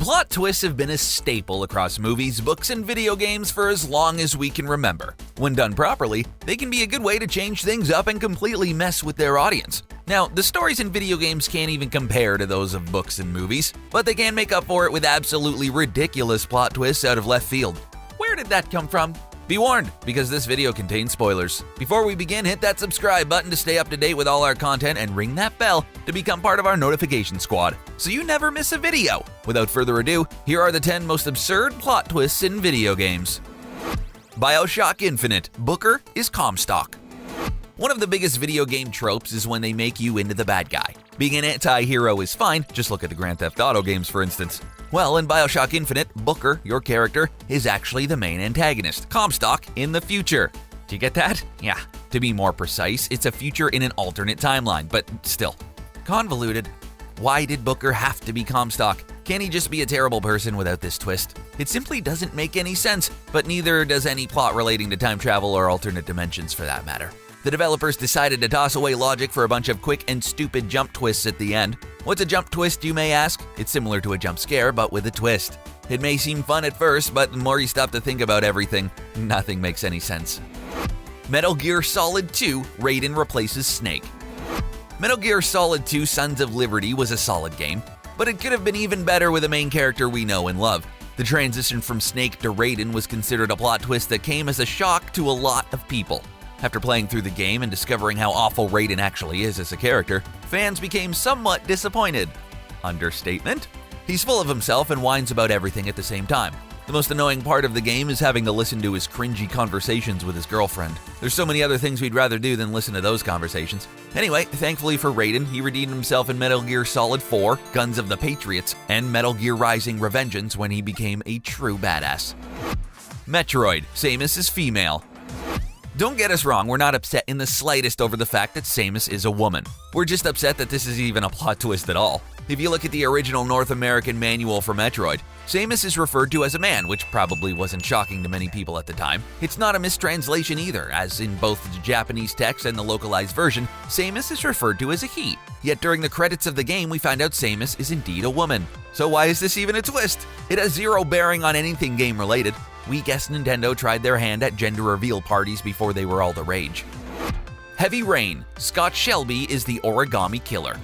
Plot twists have been a staple across movies, books, and video games for as long as we can remember. When done properly, they can be a good way to change things up and completely mess with their audience. Now, the stories in video games can't even compare to those of books and movies, but they can make up for it with absolutely ridiculous plot twists out of left field. Where did that come from? Be warned, because this video contains spoilers. Before we begin, hit that subscribe button to stay up to date with all our content and ring that bell to become part of our notification squad, so you never miss a video. Without further ado, here are the 10 most absurd plot twists in video games. Bioshock Infinite, Booker is Comstock. One of the biggest video game tropes is when they make you into the bad guy. Being an anti-hero is fine, just look at the Grand Theft Auto games for instance. Well, in Bioshock Infinite, Booker, your character, is actually the main antagonist, Comstock, in the future. Do you get that? Yeah. To be more precise, it's a future in an alternate timeline, but still. Convoluted. Why did Booker have to be Comstock? Can he just be a terrible person without this twist? It simply doesn't make any sense, but neither does any plot relating to time travel or alternate dimensions for that matter. The developers decided to toss away logic for a bunch of quick and stupid jump twists at the end. What's a jump twist, you may ask? It's similar to a jump scare, but with a twist. It may seem fun at first, but the more you stop to think about everything, nothing makes any sense. Metal Gear Solid 2, Raiden replaces Snake. Metal Gear Solid 2 Sons of Liberty was a solid game, but it could have been even better with a main character we know and love. The transition from Snake to Raiden was considered a plot twist that came as a shock to a lot of people. After playing through the game and discovering how awful Raiden actually is as a character, fans became somewhat disappointed. Understatement? He's full of himself and whines about everything at the same time. The most annoying part of the game is having to listen to his cringy conversations with his girlfriend. There's so many other things we'd rather do than listen to those conversations. Anyway, thankfully for Raiden, he redeemed himself in Metal Gear Solid 4, Guns of the Patriots, and Metal Gear Rising: Revengeance when he became a true badass. Metroid, Samus is female. Don't get us wrong, we're not upset in the slightest over the fact that Samus is a woman. We're just upset that this is even a plot twist at all. If you look at the original North American manual for Metroid, Samus is referred to as a man, which probably wasn't shocking to many people at the time. It's not a mistranslation either, as in both the Japanese text and the localized version, Samus is referred to as a he. Yet during the credits of the game, we find out Samus is indeed a woman. So why is this even a twist? It has zero bearing on anything game-related. We guess Nintendo tried their hand at gender reveal parties before they were all the rage. Heavy Rain, Scott Shelby is the Origami Killer.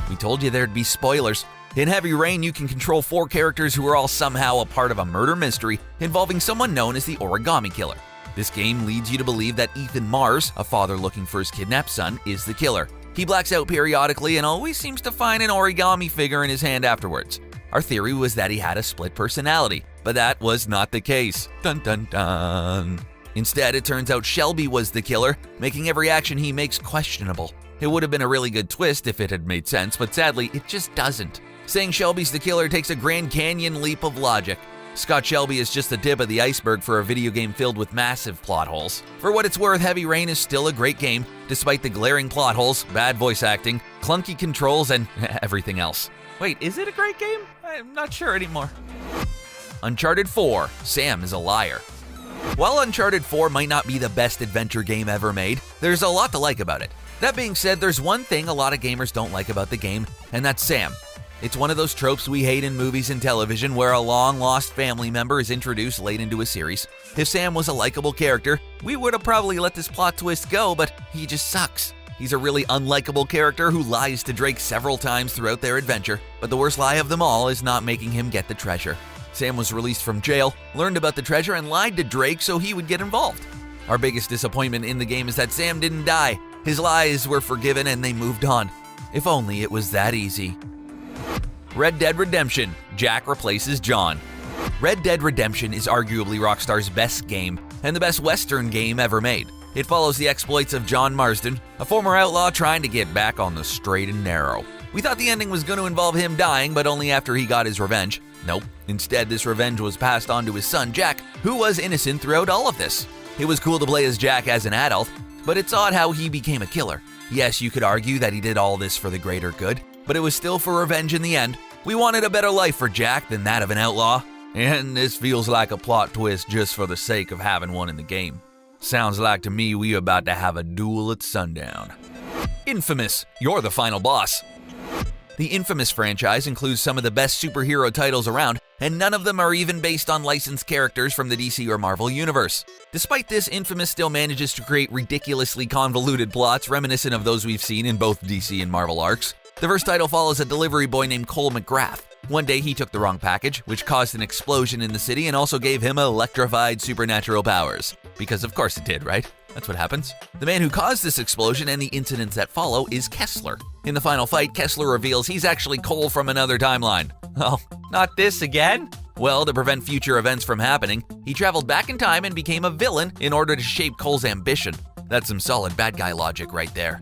We told you there'd be spoilers. In Heavy Rain, you can control 4 characters who are all somehow a part of a murder mystery involving someone known as the Origami Killer. This game leads you to believe that Ethan Mars, a father looking for his kidnapped son, is the killer. He blacks out periodically and always seems to find an origami figure in his hand afterwards. Our theory was that he had a split personality, but that was not the case. Dun dun dun. Instead, it turns out Shelby was the killer, making every action he makes questionable. It would have been a really good twist if it had made sense, but sadly, it just doesn't. Saying Shelby's the killer takes a Grand Canyon leap of logic. Scott Shelby is just the tip of the iceberg for a video game filled with massive plot holes. For what it's worth, Heavy Rain is still a great game, despite the glaring plot holes, bad voice acting, clunky controls, and everything else. Wait, is it a great game? I'm not sure anymore. Uncharted 4, Sam is a liar. While Uncharted 4 might not be the best adventure game ever made, there's a lot to like about it. That being said, there's one thing a lot of gamers don't like about the game, and that's Sam. It's one of those tropes we hate in movies and television where a long-lost family member is introduced late into a series. If Sam was a likable character, we would have probably let this plot twist go, but he just sucks. He's a really unlikable character who lies to Drake several times throughout their adventure, but the worst lie of them all is not making him get the treasure. Sam was released from jail, learned about the treasure, and lied to Drake so he would get involved. Our biggest disappointment in the game is that Sam didn't die. His lies were forgiven and they moved on. If only it was that easy. Red Dead Redemption, Jack replaces John. Red Dead Redemption is arguably Rockstar's best game and the best Western game ever made. It follows the exploits of John Marston, a former outlaw trying to get back on the straight and narrow. We thought the ending was going to involve him dying, but only after he got his revenge. Nope. Instead, this revenge was passed on to his son Jack, who was innocent throughout all of this. It was cool to play as Jack as an adult, but it's odd how he became a killer. Yes, you could argue that he did all this for the greater good, but it was still for revenge in the end. We wanted a better life for Jack than that of an outlaw, and this feels like a plot twist just for the sake of having one in the game. Sounds like to me we about to have a duel at sundown. Infamous, you're the final boss. The Infamous franchise includes some of the best superhero titles around, and none of them are even based on licensed characters from the DC or Marvel universe. Despite this, Infamous still manages to create ridiculously convoluted plots reminiscent of those we've seen in both DC and Marvel arcs. The first title follows a delivery boy named Cole McGrath. One day he took the wrong package, which caused an explosion in the city and also gave him electrified supernatural powers. Because of course it did, right? That's what happens. The man who caused this explosion and the incidents that follow is Kessler. In the final fight, Kessler reveals he's actually Cole from another timeline. Oh, not this again? Well, to prevent future events from happening, he traveled back in time and became a villain in order to shape Cole's ambition. That's some solid bad guy logic right there.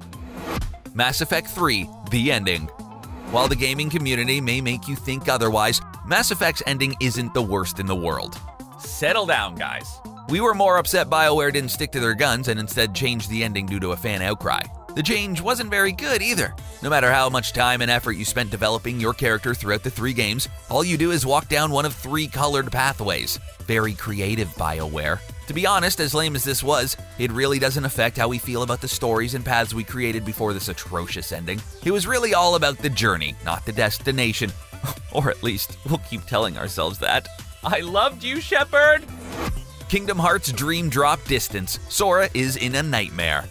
Mass Effect 3: The Ending. While the gaming community may make you think otherwise, Mass Effect's ending isn't the worst in the world. Settle down, guys. We were more upset BioWare didn't stick to their guns and instead changed the ending due to a fan outcry. The change wasn't very good either. No matter how much time and effort you spent developing your character throughout the 3 games, all you do is walk down one of 3 colored pathways. Very creative, BioWare. To be honest, as lame as this was, it really doesn't affect how we feel about the stories and paths we created before this atrocious ending. It was really all about the journey, not the destination. Or at least, we'll keep telling ourselves that. I loved you, Shepard! Kingdom Hearts Dream Drop Distance. Sora is in a nightmare.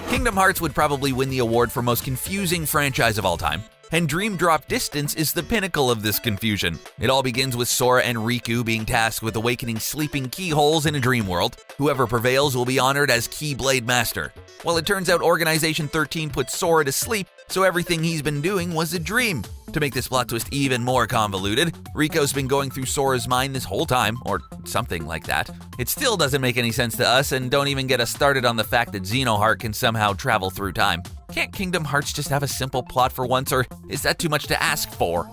Kingdom Hearts would probably win the award for most confusing franchise of all time, and Dream Drop Distance is the pinnacle of this confusion. It all begins with Sora and Riku being tasked with awakening sleeping keyholes in a dream world. Whoever prevails will be honored as Keyblade Master. Well, it turns out Organization 13 put Sora to sleep, so everything he's been doing was a dream. To make this plot twist even more convoluted, Rico's been going through Sora's mind this whole time, or something like that. It still doesn't make any sense to us, and don't even get us started on the fact that Xenoheart can somehow travel through time. Can't Kingdom Hearts just have a simple plot for once, or is that too much to ask for?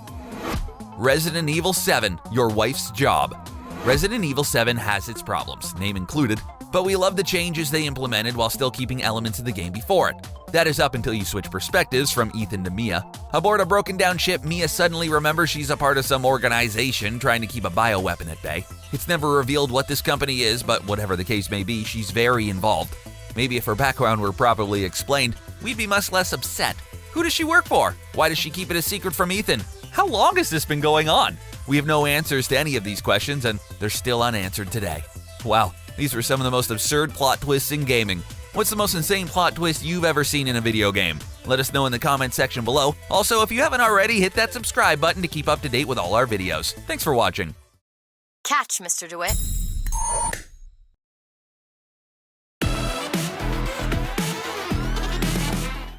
Resident Evil 7: Your Wife's Job. Resident Evil 7 has its problems, name included, but we love the changes they implemented while still keeping elements of the game before it. That is up until you switch perspectives from Ethan to Mia. Aboard a broken down ship, Mia suddenly remembers she's a part of some organization trying to keep a bioweapon at bay. It's never revealed what this company is, but whatever the case may be, she's very involved. Maybe if her background were properly explained, we'd be much less upset. Who does she work for? Why does she keep it a secret from Ethan? How long has this been going on? We have no answers to any of these questions, and they're still unanswered today. Wow, these were some of the most absurd plot twists in gaming. What's the most insane plot twist you've ever seen in a video game? Let us know in the comment section below. Also, if you haven't already, hit that subscribe button to keep up to date with all our videos. Thanks for watching. Catch, Mr. DeWitt.